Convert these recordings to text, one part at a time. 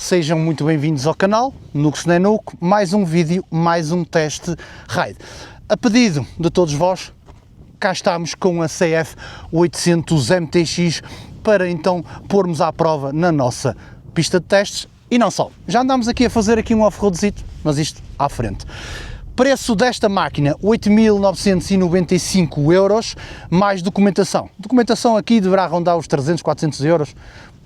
Sejam muito bem-vindos ao canal Nuco Nenuco, mais um vídeo, mais um teste ride. A pedido de todos vós, cá estamos com a CF 800 MTX para então pormos à prova na nossa pista de testes e não só. Já andámos aqui a fazer um off-roadzito, mas isto à frente. Preço desta máquina 8.995 euros, mais documentação. Documentação aqui deverá rondar os 300, 400 euros,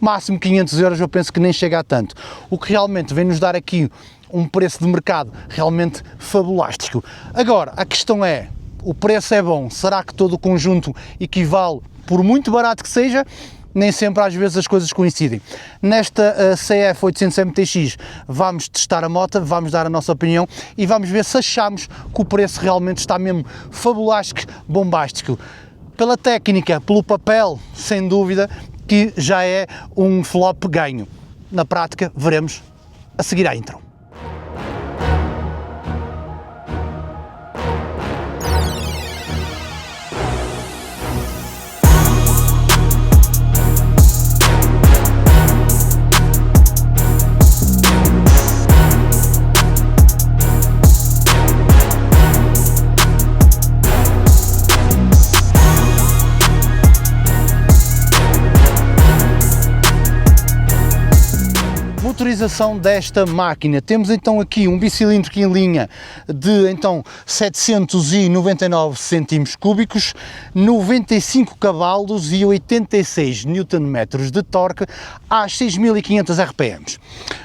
máximo 500 euros, eu penso que nem chega a tanto. O que realmente vem nos dar aqui um preço de mercado realmente fabulástico. Agora, a questão é, o preço é bom, será que todo o conjunto equivale, por muito barato que seja? Nem sempre às vezes as coisas coincidem. Nesta CF 800 MTX vamos testar a moto, vamos dar a nossa opinião e vamos ver se achamos que o preço realmente está mesmo fabulástico, bombástico. Pela técnica, pelo papel, sem dúvida que já é um flop ganho. Na prática, veremos a seguir à intro. Motorização desta máquina, temos então aqui um bicilíndrico em linha de então 799 cm3, 95 cavalos e 86 Nm de torque às 6.500 RPM.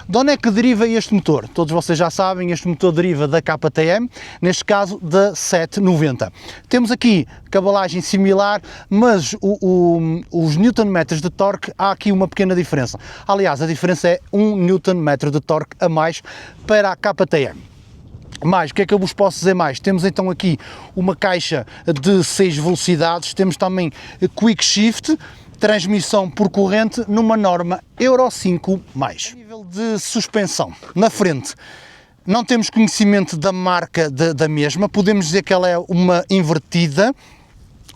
De onde é que deriva este motor? Todos vocês já sabem, este motor deriva da KTM, neste caso da 790. Temos aqui cabalagem similar, mas os Nm de torque, há aqui uma pequena diferença. Aliás, a diferença é 1 Nm de torque a mais para a KTM. Mais, o que é que eu vos posso dizer mais? Temos então aqui uma caixa de 6 velocidades, temos também Quick Shift, transmissão por corrente numa norma Euro 5+. A nível de suspensão, na frente, não temos conhecimento da marca da mesma, podemos dizer que ela é uma invertida,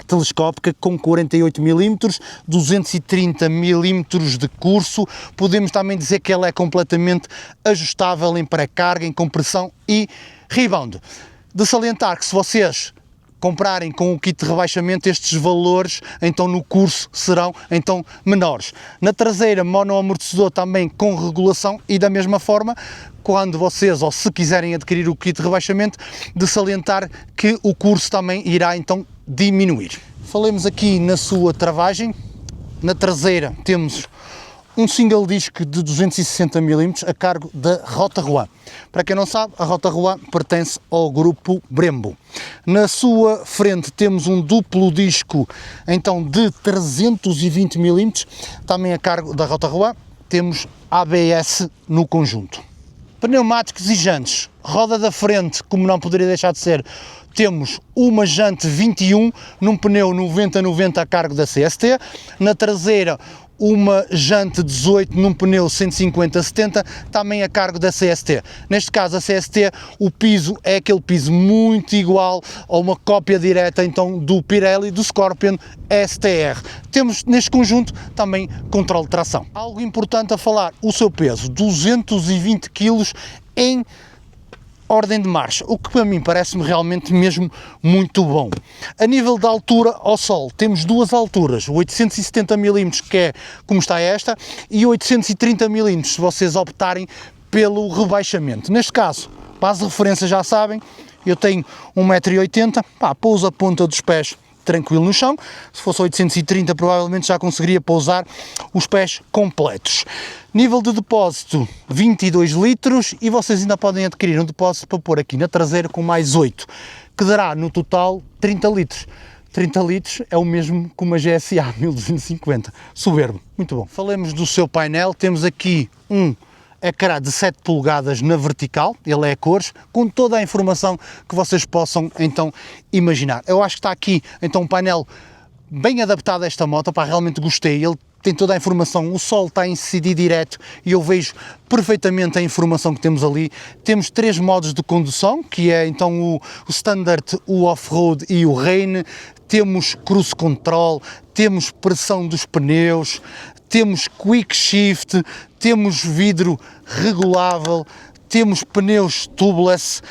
telescópica com 48 mm, 230 mm de curso. Podemos também dizer que ela é completamente ajustável em pré-carga, em compressão e rebound. De salientar que se vocês comprarem com o kit de rebaixamento, estes valores então no curso serão então menores. Na traseira, monoamortecedor também com regulação e da mesma forma, quando vocês, ou se quiserem adquirir o kit de rebaixamento, de salientar que o curso também irá então diminuir. Falemos aqui na sua travagem. Na traseira temos um single disc de 260 mm a cargo da Rotaruan. Para quem não sabe, a Rotaruan pertence ao grupo Brembo. Na sua frente temos um duplo disco então de 320 mm, também a cargo da Rotaruan. Temos ABS no conjunto. Pneumáticos e jantes. Roda da frente, como não poderia deixar de ser, temos uma jante 21 num pneu 90-90 a cargo da CST. Na traseira, uma jante 18 num pneu 150-70, também a cargo da CST. Neste caso, a CST, o piso é aquele piso muito igual a uma cópia direta então do Pirelli, do Scorpion STR. Temos neste conjunto também controle de tração. Algo importante a falar, o seu peso, 220 kg em ordem de marcha, o que para mim parece-me realmente mesmo muito bom. A nível da altura ao sol, temos duas alturas, 870 mm, que é como está esta, e 830 mm, se vocês optarem pelo rebaixamento. Neste caso, base de referência já sabem, eu tenho 1,80 m, pouso a ponta dos pés tranquilo no chão. Se fosse 830 provavelmente já conseguiria pousar os pés completos. Nível de depósito 22 litros e vocês ainda podem adquirir um depósito para pôr aqui na traseira com mais 8, que dará no total 30 litros. 30 litros é o mesmo que uma GSA 1250, soberbo, muito bom. Falemos do seu painel, temos aqui um ecrã de 7 polegadas na vertical, ele é a cores, com toda a informação que vocês possam então imaginar. Eu acho que está aqui então um painel bem adaptado a esta moto, realmente gostei, ele tem toda a informação, o sol está a incidir direto e eu vejo perfeitamente a informação que temos ali. Temos 3 modos de condução, que é então o Standard, o Off-Road e o Rain. Temos Cruise Control, temos pressão dos pneus, temos Quick Shift, temos vidro regulável, temos pneus tubeless,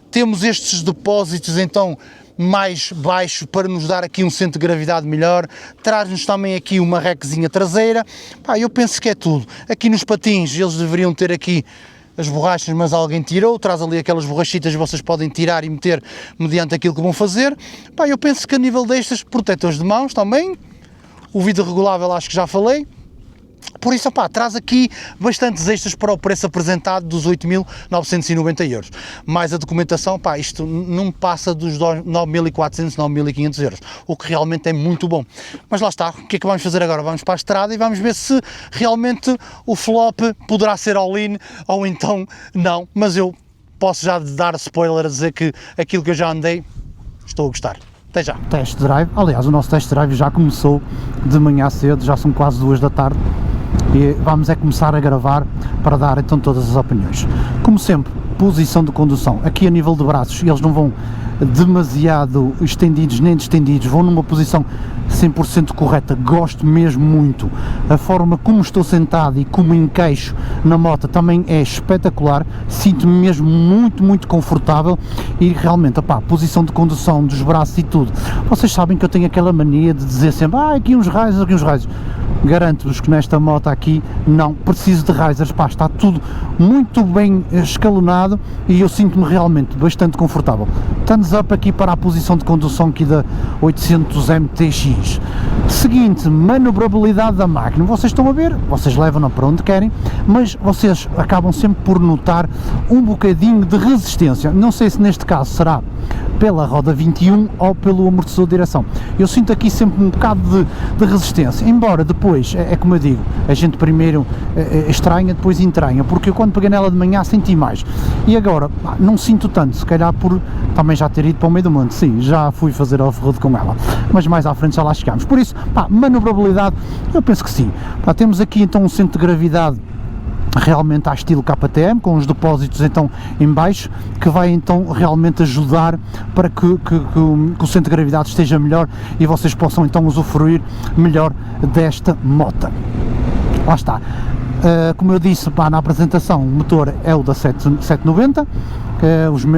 temos estes depósitos então mais baixo para nos dar aqui um centro de gravidade melhor, traz-nos também aqui uma requezinha traseira. Pá, eu penso que é tudo. Aqui nos patins eles deveriam ter aqui as borrachas, mas alguém tirou, traz ali aquelas borrachitas que vocês podem tirar e meter mediante aquilo que vão fazer. Pá, eu penso que a nível destas, protetores de mãos também, o vidro regulável acho que já falei. Por isso, opá, traz aqui bastantes extras para o preço apresentado dos 8.990€. Mais a documentação, pá, isto não passa dos 9.400, 9.500€, o que realmente é muito bom. Mas lá está, o que é que vamos fazer agora? Vamos para a estrada e vamos ver se realmente o flop poderá ser all-in ou então não. Mas eu posso já dar spoiler a dizer que aquilo que eu já andei, estou a gostar. Até já. Test drive, aliás, o nosso test drive já começou de manhã cedo, já são quase 2 da tarde e vamos começar a gravar para dar então todas as opiniões. Como sempre, posição de condução, aqui a nível de braços, eles não vão demasiado estendidos nem distendidos, vão numa posição 100% correta, gosto mesmo muito. A forma como estou sentado e como encaixo na moto também é espetacular, sinto-me mesmo muito confortável e realmente, opá, a posição de condução dos braços e tudo. Vocês sabem que eu tenho aquela mania de dizer sempre, aqui uns risers, aqui uns risers. Garanto-vos que nesta moto aqui não preciso de risers, pá, está tudo muito bem escalonado e eu sinto-me realmente bastante confortável. Thumbs up aqui para a posição de condução aqui da 800 MTX. Seguinte, manobrabilidade da máquina, vocês estão a ver, vocês levam-na para onde querem, mas vocês acabam sempre por notar um bocadinho de resistência, não sei se neste caso será pela roda 21 ou pelo amortecedor de direção. Eu sinto aqui sempre um bocado de resistência, embora depois, é como eu digo, a gente primeiro estranha, depois entranha, porque eu quando peguei nela de manhã senti mais, e agora não sinto tanto, se calhar por também já ter ido para o meio do monte, sim, já fui fazer off-road com ela, mas mais à frente já lá chegamos, por isso, pá, manobrabilidade, eu penso que sim. Pá, temos aqui então um centro de gravidade realmente à estilo KTM, com os depósitos então em baixo, que vai então realmente ajudar para que o centro de gravidade esteja melhor e vocês possam então usufruir melhor desta moto. Lá está, como eu disse, pá, na apresentação, o motor é o da 790,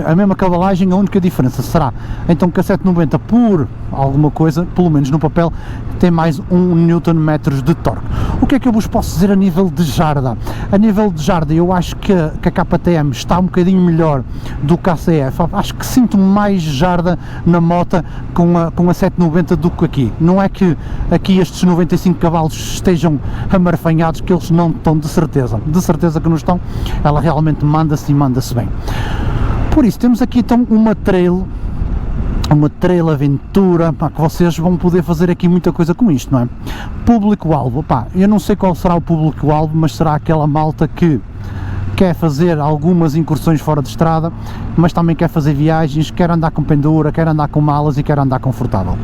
a mesma cavalagem, a única diferença será então que a 790 por alguma coisa, pelo menos no papel, tem mais 1 Nm de torque. O que é que eu vos posso dizer a nível de jarda? A nível de jarda eu acho que a KTM está um bocadinho melhor do que a ACF, acho que sinto mais jarda na moto com a 790 do que aqui. Não é que aqui estes 95 cavalos estejam amarfanhados, que eles não estão, de certeza que não estão, ela realmente manda-se e manda-se bem. Por isso, temos aqui então uma trail aventura, pá, que vocês vão poder fazer aqui muita coisa com isto, não é? Público-alvo, pá, eu não sei qual será o público-alvo, mas será aquela malta que quer fazer algumas incursões fora de estrada, mas também quer fazer viagens, quer andar com pendura, quer andar com malas e quer andar confortável.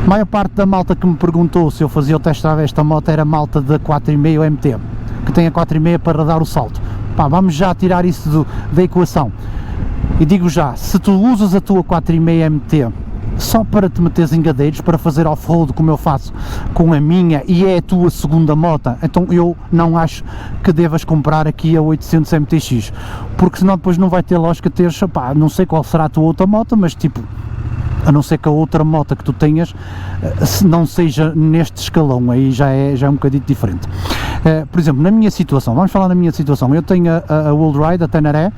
A maior parte da malta que me perguntou se eu fazia o test drive esta moto era malta da 4,5 MT, que tem a 4,5 para dar o salto. Pá, vamos já tirar isso da equação. E digo já, se tu usas a tua 4,5 MT só para te meteres em gadeiros, para fazer off-road como eu faço com a minha e é a tua segunda moto, então eu não acho que devas comprar aqui a 800 MTX, porque senão depois não vai ter lógica teres, pá, não sei qual será a tua outra moto, mas tipo, a não ser que a outra moto que tu tenhas não seja neste escalão, aí já é um bocadinho diferente. Por exemplo, na minha situação, vamos falar na minha situação, eu tenho a World Ride, a Teneré,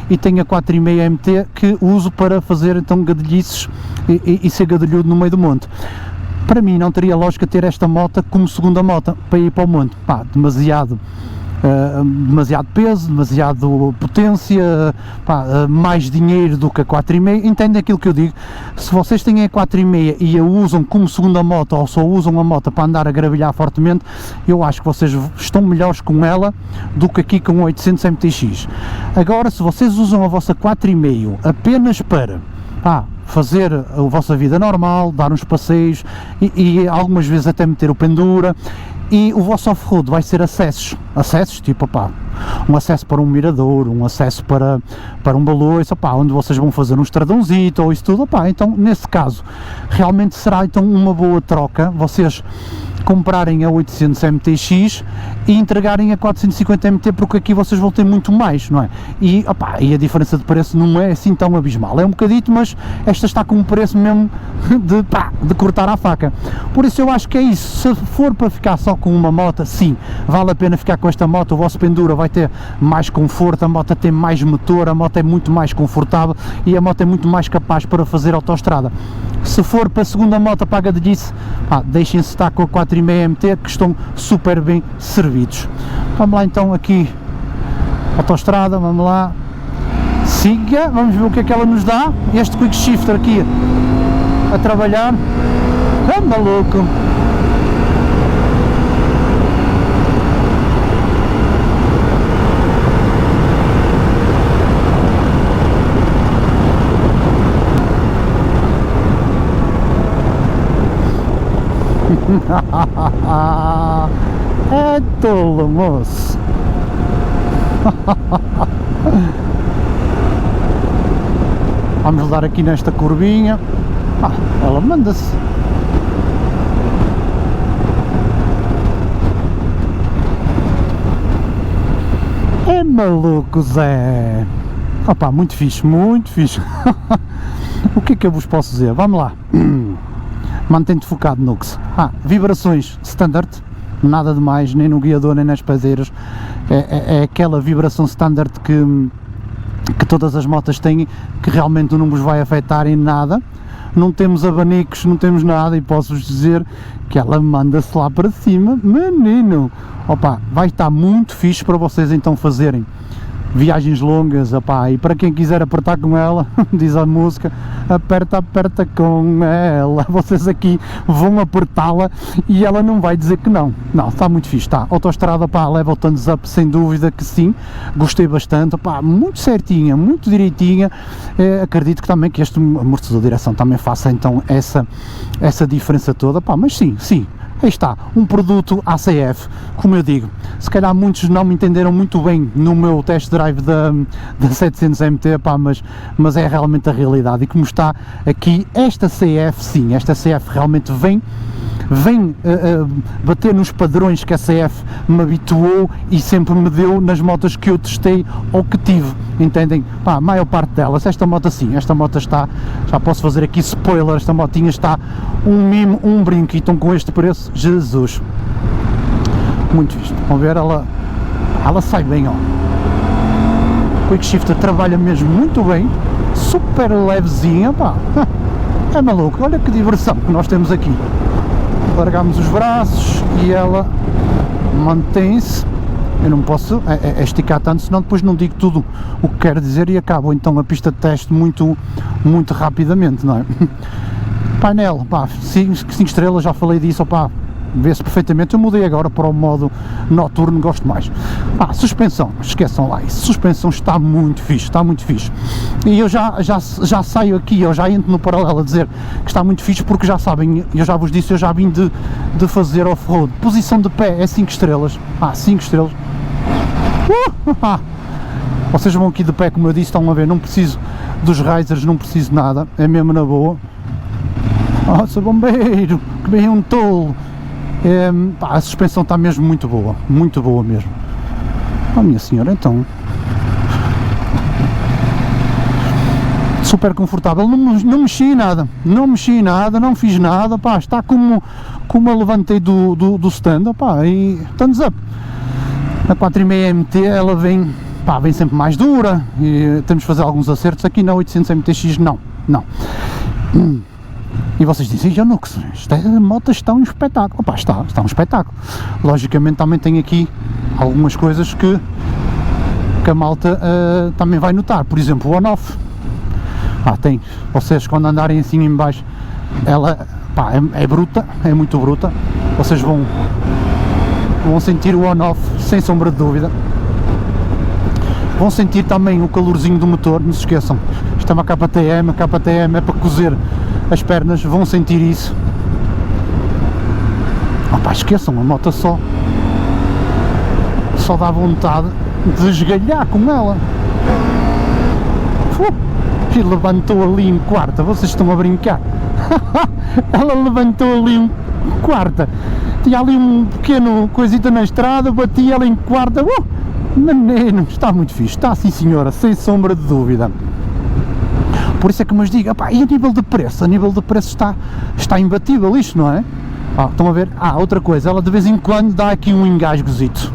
e tenho a 4,5 MT que uso para fazer então gadelhices e ser gadelhudo no meio do monte. Para mim não teria lógica ter esta moto como segunda moto para ir para o monte, pá, demasiado peso, demasiado potência, pá, mais dinheiro do que a 4,5, entendem aquilo que eu digo? Se vocês têm a 4,5 e a usam como segunda moto ou só usam a moto para andar a gravilhar fortemente, eu acho que vocês estão melhores com ela do que aqui com 800 MTX. Agora, se vocês usam a vossa 4,5 apenas para fazer a vossa vida normal, dar uns passeios e algumas vezes até meter o pendura, e o vosso off-road vai ser acessos tipo, um acesso para um mirador, um acesso para um baloiço, opá, onde vocês vão fazer um estradãozito ou isso tudo, opá, então nesse caso realmente será então uma boa troca vocês comprarem a 800 MTX e entregarem a 450 MT, porque aqui vocês vão ter muito mais, não é? E, opá, e a diferença de preço não é assim tão abismal, é um bocadito, mas esta está com um preço mesmo de cortar a faca. Por isso eu acho que é isso. Se for para ficar só com uma moto, sim, vale a pena ficar com esta moto. O vosso pendura vai ter mais conforto, a moto tem mais motor, a moto é muito mais confortável e a moto é muito mais capaz para fazer autoestrada. Se for para a segunda moto paga de disso, deixem-se estar com a 4,5 MT, que estão super bem servidos. Vamos lá então aqui, autoestrada, vamos lá, siga, vamos ver o que é que ela nos dá. Este quick shifter aqui a trabalhar, é maluco. É tolo, moço. Vamos dar aqui nesta curvinha. Ela manda-se. É maluco, Zé. Opa, muito fixe, muito fixe. O que é que eu vos posso dizer? Vamos lá. Mantém-te focado, Nux. Vibrações standard, nada de mais, nem no guiador nem nas pazeiras. É aquela vibração standard que todas as motas têm, que realmente não vos vai afetar em nada. Não temos abanicos, não temos nada, e posso-vos dizer que ela manda-se lá para cima, menino. Opa, vai estar muito fixe para vocês então fazerem viagens longas, opá, e para quem quiser apertar com ela, diz a música, aperta, aperta com ela, vocês aqui vão apertá-la e ela não vai dizer que não. Não, está muito fixe, está. Autoestrada, pá, leva o thumbs up, sem dúvida que sim, gostei bastante, opá, muito certinha, muito direitinha. Acredito que também que este amortecedor de direção também faça então essa diferença toda, pá, mas sim, sim. Aí está, um produto ACF, como eu digo, se calhar muitos não me entenderam muito bem no meu test drive da 700 MT, pá, mas é realmente a realidade, e como está aqui, esta CF, sim, esta CF realmente vem bater nos padrões que a CF me habituou e sempre me deu nas motos que eu testei ou que tive, entendem? Pá, a maior parte delas, esta moto sim, esta moto está, já posso fazer aqui spoiler, esta motinha está um mimo, um brinco, e estão com este preço, Jesus, muito visto. Vão ver, ela sai bem, ó. O Quick Shifter trabalha mesmo muito bem, super levezinha, pá, é maluco, olha que diversão que nós temos aqui. Largamos os braços e ela mantém-se. Eu não posso esticar tanto, senão depois não digo tudo o que quero dizer e acabo então a pista de teste muito rapidamente, não é? Painel, pá, 5 estrelas, já falei disso, pá, vê-se perfeitamente. Eu mudei agora para o modo noturno, gosto mais. Suspensão, esqueçam lá isso, suspensão está muito fixe, e eu já saio aqui, eu já entro no paralelo a dizer que está muito fixe, porque já sabem, eu já vos disse, eu já vim de fazer off-road. Posição de pé é 5 estrelas, 5 estrelas. Vocês vão aqui de pé, como eu disse, estão a ver, não preciso dos risers, não preciso nada, é mesmo na boa. Nossa, bombeiro, que bem um tolo. A suspensão está mesmo muito boa mesmo. Oh minha senhora, então, super confortável, não mexi em nada, não fiz nada, pá, está como eu levantei do stand, pá, e thumbs up. A 4,5 MT ela vem sempre mais dura, e temos de fazer alguns acertos. Aqui na 800 MTX não. E vocês dizem, Nux, esta moto está um espetáculo. Opa, está um espetáculo. Logicamente também tem aqui algumas coisas que a malta também vai notar. Por exemplo, o on-off. Tem, vocês quando andarem assim em baixo, ela é bruta, é muito bruta. Vocês vão sentir o on-off, sem sombra de dúvida. Vão sentir também o calorzinho do motor, não se esqueçam. Isto é uma KTM, a KTM é para cozer as pernas, vão sentir isso. Esqueçam, a moto só dá vontade desgalhar com ela. E levantou ali em quarta, vocês estão a brincar. Ela levantou ali em quarta, tinha ali um pequeno coisita na estrada, bati ela em quarta. Menino, está muito fixe, está sim senhora, sem sombra de dúvida. Por isso é que me digo, opá, e a nível de preço? A nível de preço está imbatível isto, não é? Estão a ver? Outra coisa, ela de vez em quando dá aqui um engasgozito.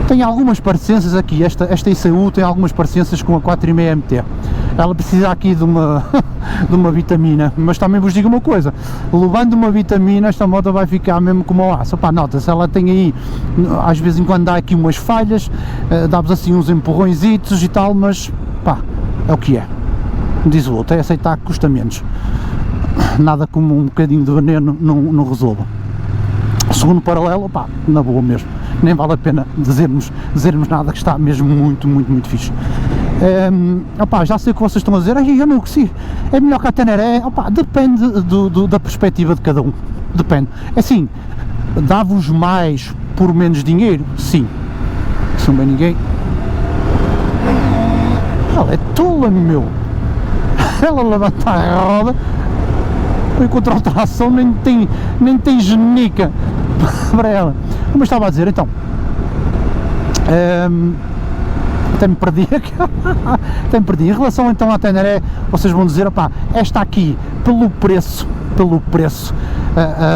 Tem algumas parecenças aqui, esta ICU tem algumas parecenças com a 4,5 MT. Ela precisa aqui de uma, de uma vitamina, mas também vos digo uma coisa, levando uma vitamina esta moto vai ficar mesmo como o aço. Pá, nota-se, ela tem aí, às vezes em quando dá aqui umas falhas, dá-vos assim uns empurrõezitos e tal, mas pá, é o que é. Diz o outro, é aceitar que custa menos. Nada como um bocadinho de veneno não resolva. Segundo paralelo, pá, na boa mesmo. Nem vale a pena dizermos nada, que está mesmo muito fixe. Opá, já sei o que vocês estão a dizer, eu não consigo, é melhor que a Teneré. Opá, depende da perspectiva de cada um, depende. É assim, dá-vos mais por menos dinheiro? Sim. Se não bem ninguém. Ela é tola, meu. Ela levanta a roda, foi contra a tração, nem tem genica para ela. Como eu estava a dizer, então, até me perdi em relação então à Teneré. Vocês vão dizer, opá, esta aqui, pelo preço,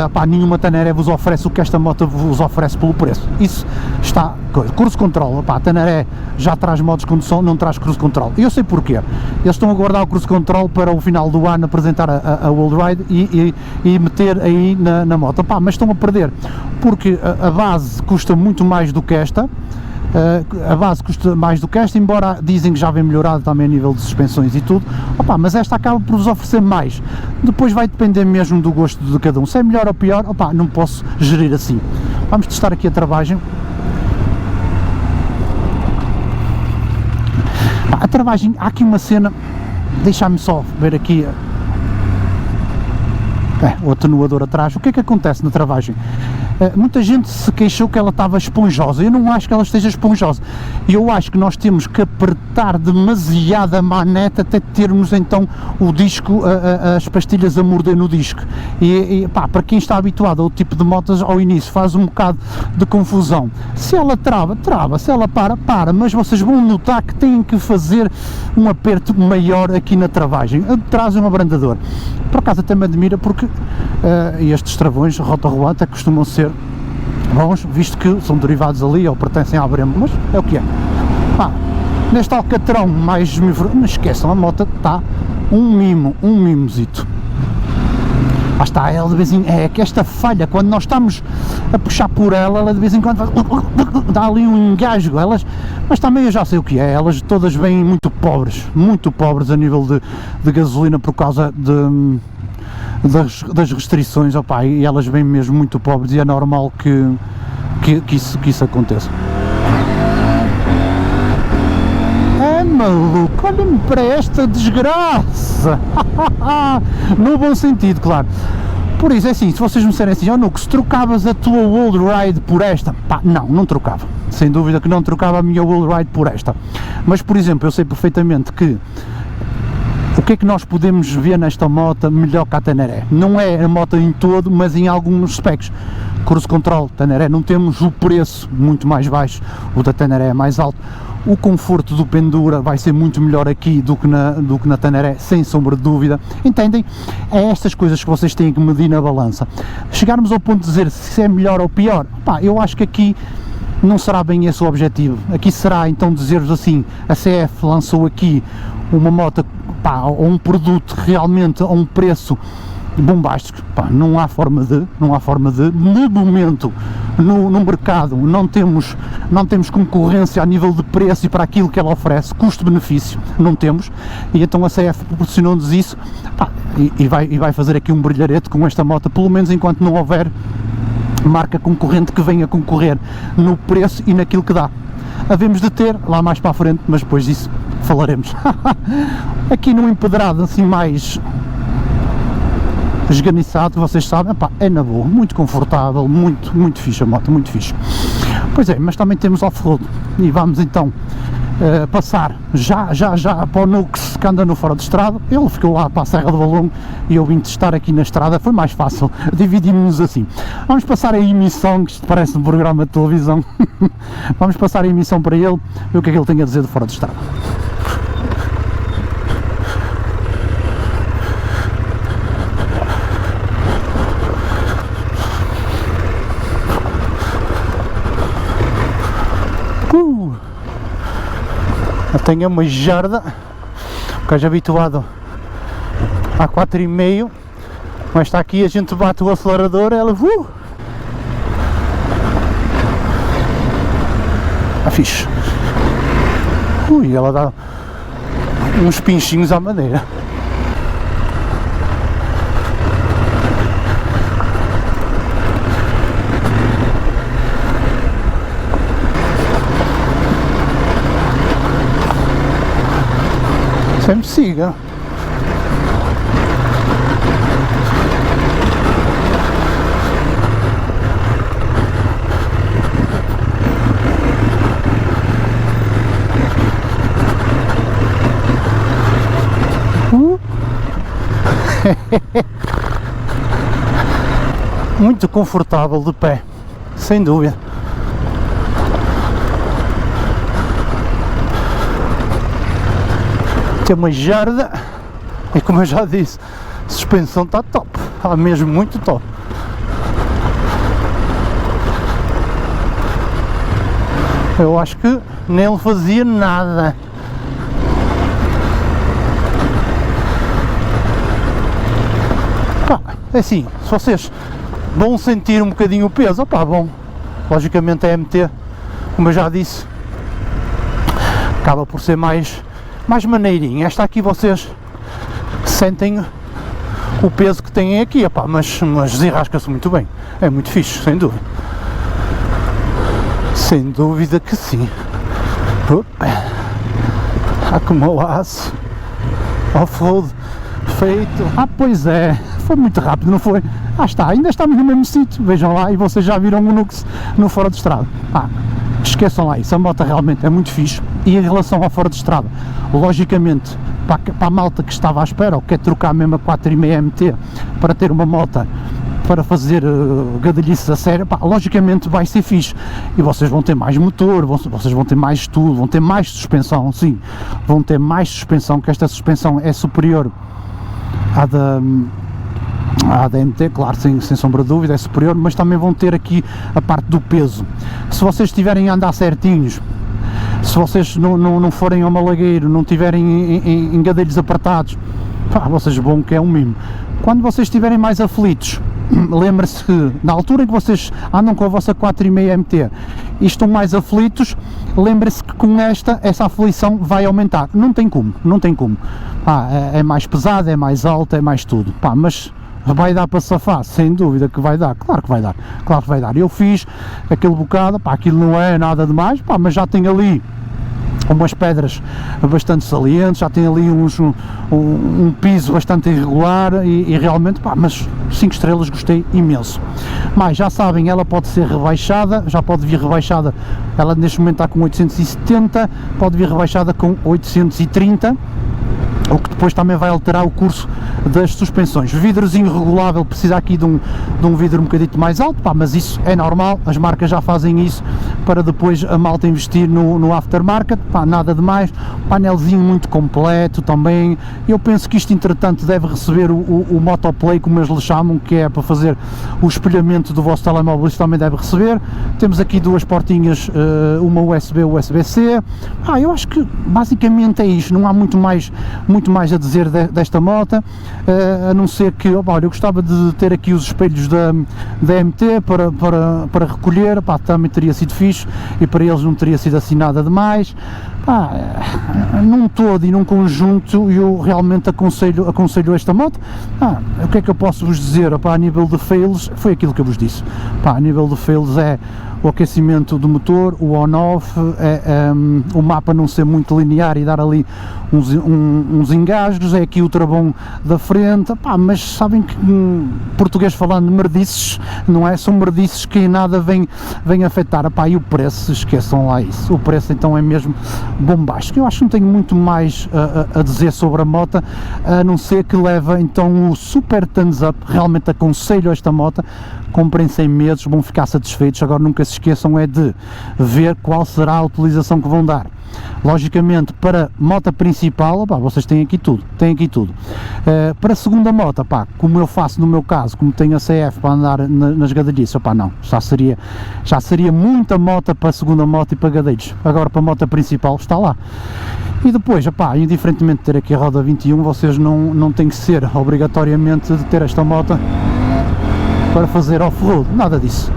opá, nenhuma Teneré vos oferece o que esta moto vos oferece pelo preço. Isso está, cruise control, opá, a Teneré já traz modos de condução, não traz cruise control. E eu sei porquê. Eles estão a guardar o cruise control para o final do ano apresentar a World Ride e meter aí na moto. Opá, mas estão a perder, porque a base custa muito mais do que esta. A base custa mais do que esta, embora dizem que já vem melhorado também a nível de suspensões e tudo. Opa, mas esta acaba por vos oferecer mais. Depois vai depender mesmo do gosto de cada um. Se é melhor ou pior, opa, não posso gerir assim. Vamos testar aqui a travagem. A travagem, há aqui uma cena, deixa-me só ver aqui o atenuador atrás. O que é que acontece na travagem? Muita gente se queixou que ela estava esponjosa. Eu não acho que ela esteja esponjosa. Eu acho que nós temos que apertar demasiado a manete até termos então o disco, as pastilhas a morder no disco. E pá, para quem está habituado ao tipo de motos, ao início faz um bocado de confusão. Se ela trava, se ela para, mas vocês vão notar que têm que fazer um aperto maior aqui na travagem. Traz um abrandador. Por acaso até me admira, porque estes travões rota-rolante costumam ser bons, visto que são derivados ali ou pertencem à Brembo, mas é o que é. Neste alcatrão mais não esqueçam, a moto está um mimozito. Está, ela de vez em quando, é que esta falha, quando nós estamos a puxar por ela de vez em quando dá ali um engasgo, mas também eu já sei o que é, elas todas vêm muito pobres a nível de gasolina por causa das restrições, opa, e elas vêm mesmo muito pobres e é normal que isso aconteça. Maluco, olha-me para esta desgraça. No bom sentido, claro. Por isso é assim, se vocês me disserem assim, Nuco, se trocavas a tua World Ride por esta, pá, não trocava, sem dúvida que não trocava a minha World Ride por esta. Mas por exemplo, eu sei perfeitamente que o que é que nós podemos ver nesta moto melhor que a Teneré? Não é a moto em todo, mas em alguns specs. Cruise Control, Teneré, não temos o preço muito mais baixo, o da Teneré é mais alto. O conforto do Pendura vai ser muito melhor aqui do que na Teneré, sem sombra de dúvida. Entendem? É estas coisas que vocês têm que medir na balança. Chegarmos ao ponto de dizer se é melhor ou pior, pá, eu acho que aqui não será bem esse o objetivo. Aqui será então dizer-vos assim, a CF lançou aqui uma moto, pá, ou um produto realmente a um preço bombástico, pá, não há forma de momento no mercado não temos concorrência a nível de preço e para aquilo que ela oferece, custo-benefício, não temos, e então a CF proporcionou-nos isso, pá, e vai fazer aqui um brilharete com esta moto, pelo menos enquanto não houver marca concorrente que venha concorrer no preço e naquilo que dá. Havemos de ter lá mais para a frente, mas depois disso falaremos. Aqui num empedrado assim mais esganiçado, vocês sabem, pá, é na boa, muito confortável, muito fixe a moto, muito fixe. Pois é, mas também temos off-road e vamos então passar já para o Nux que anda no fora de estrada. Ele ficou lá para a Serra do Valongo e eu vim testar aqui na estrada, foi mais fácil, dividimos-nos assim. Vamos passar a emissão, que isto parece um programa de televisão, vamos passar a emissão para ele, ver o que é que ele tem a dizer de fora de estrada. Eu tenho uma jarda, porque eu já habituado a 4,5, mas está aqui, a gente bate o acelerador, ela fixe. Ui, ela dá uns pinchinhos à madeira. Sempre siga. Muito confortável de pé, sem dúvida. Tem uma jarda e, como eu já disse, a suspensão está top, está mesmo muito top. Eu acho que nem ele fazia nada. Pá, é assim, se vocês vão sentir um bocadinho o peso, opá, bom, logicamente a MT, como eu já disse, acaba por ser mais maneirinho. Esta aqui vocês sentem o peso que têm aqui, opá, mas desenrasca-se muito bem, é muito fixe, sem dúvida. Sem dúvida que sim. Como o aço, off-road feito. Pois é, foi muito rápido, não foi? Está, ainda estamos no mesmo sítio, vejam lá, e vocês já viram o Nux no fora de estrada. Esqueçam lá isso, a moto realmente é muito fixe. E em relação ao fora de estrada, logicamente, para a malta que estava à espera, ou quer trocar mesmo a 4,5 MT para ter uma moto para fazer gadalhices a sério, logicamente vai ser fixe, e vocês vão ter mais motor, vocês vão ter mais tudo, vão ter mais suspensão, sim, vão ter mais suspensão, que esta suspensão é superior à da MT, claro, sem sombra de dúvida, é superior, mas também vão ter aqui a parte do peso. Se vocês estiverem a andar certinhos, se vocês não forem ao malagueiro, não tiverem em gadalhos apertados, vocês vão que é um mimo. Quando vocês estiverem mais aflitos, lembre-se que na altura em que vocês andam com a vossa 4,5 MT e estão mais aflitos, lembre-se que com essa aflição vai aumentar, não tem como. É mais pesado, é mais alto, é mais tudo, mas vai dar para safar, sem dúvida que vai dar, claro que vai dar. Eu fiz aquele bocado, aquilo não é nada demais, mas já tem ali umas pedras bastante salientes, já tem ali um piso bastante irregular e realmente, mas 5 estrelas, gostei imenso. Mas já sabem, ela pode ser rebaixada, já pode vir rebaixada, ela neste momento está com 870, pode vir rebaixada com 830, o que depois também vai alterar o curso das suspensões. Vidrozinho regulável, precisa aqui de um vidro um bocadinho mais alto, mas isso é normal, as marcas já fazem isso para depois a malta investir no aftermarket, nada de mais. Painelzinho muito completo também. Eu penso que isto entretanto deve receber o Motoplay, como eles lhe chamam, que é para fazer o espelhamento do vosso telemóvel, isso também deve receber. Temos aqui duas portinhas, uma USB, USB-C. Eu acho que basicamente é isto, não há muito mais a dizer desta moto, a não ser que, eu gostava de ter aqui os espelhos da MT para recolher, também teria sido fixe, e para eles não teria sido assim nada demais. Num todo e num conjunto eu realmente aconselho esta moto. O que é que eu posso vos dizer? A nível de fails, foi aquilo que eu vos disse, a nível de fails é o aquecimento do motor, o on-off, o mapa não ser muito linear e dar ali uns engasgos, é aqui o travão da frente, pá, mas sabem que, português falando, merdices, não é? São merdices que em nada vem afetar, pá, e o preço, esqueçam lá isso, o preço então é mesmo bombástico. Eu acho que não tenho muito mais a dizer sobre a moto, a não ser que leva então o super thumbs up, realmente aconselho esta moto, comprem sem medos, vão ficar satisfeitos. Agora nunca se esqueçam é de ver qual será a utilização que vão dar. Logicamente para moto principal, opá, vocês têm aqui tudo, para a segunda moto, opá, como eu faço no meu caso, como tenho a CF para andar nas gadalhices, opá, não, já seria muita moto para a segunda moto e para gadeiros. Agora para a moto principal está lá. E depois, opá, indiferentemente de ter aqui a roda 21, vocês não têm que ser obrigatoriamente de ter esta moto para fazer off-road, nada disso.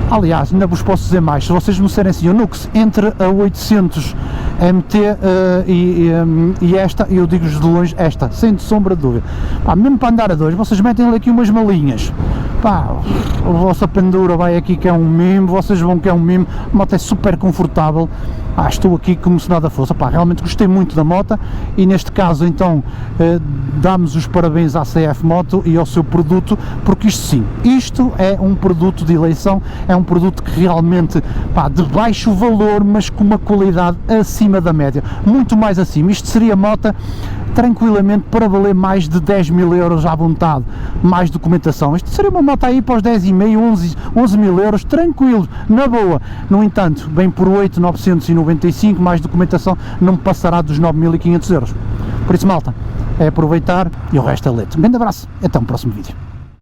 Aliás, ainda vos posso dizer mais, se vocês me disserem assim, Nux, entre a 800 MT e esta, eu digo-vos de longe esta, sem sombra de dúvida. Pá, mesmo para andar a dois, vocês metem ali aqui umas malinhas, pá, a vossa pendura vai aqui que é um mimo, vocês vão que é um mimo, a moto é super confortável. Estou aqui como se nada fosse. Pá, realmente gostei muito da moto e neste caso então damos os parabéns à CF Moto e ao seu produto, porque isto sim, isto é um produto de eleição, é um produto que realmente, pá, de baixo valor, mas com uma qualidade acima da média, muito mais acima. Isto seria moto tranquilamente para valer mais de 10 mil euros à vontade, mais documentação. Isto seria uma moto aí para os 10,5, 11 mil euros, tranquilo, na boa. No entanto, bem por 8.995, mais documentação, não me passará dos 9.500 euros. Por isso, malta, é aproveitar e o resto é leite. Um grande abraço, até um próximo vídeo.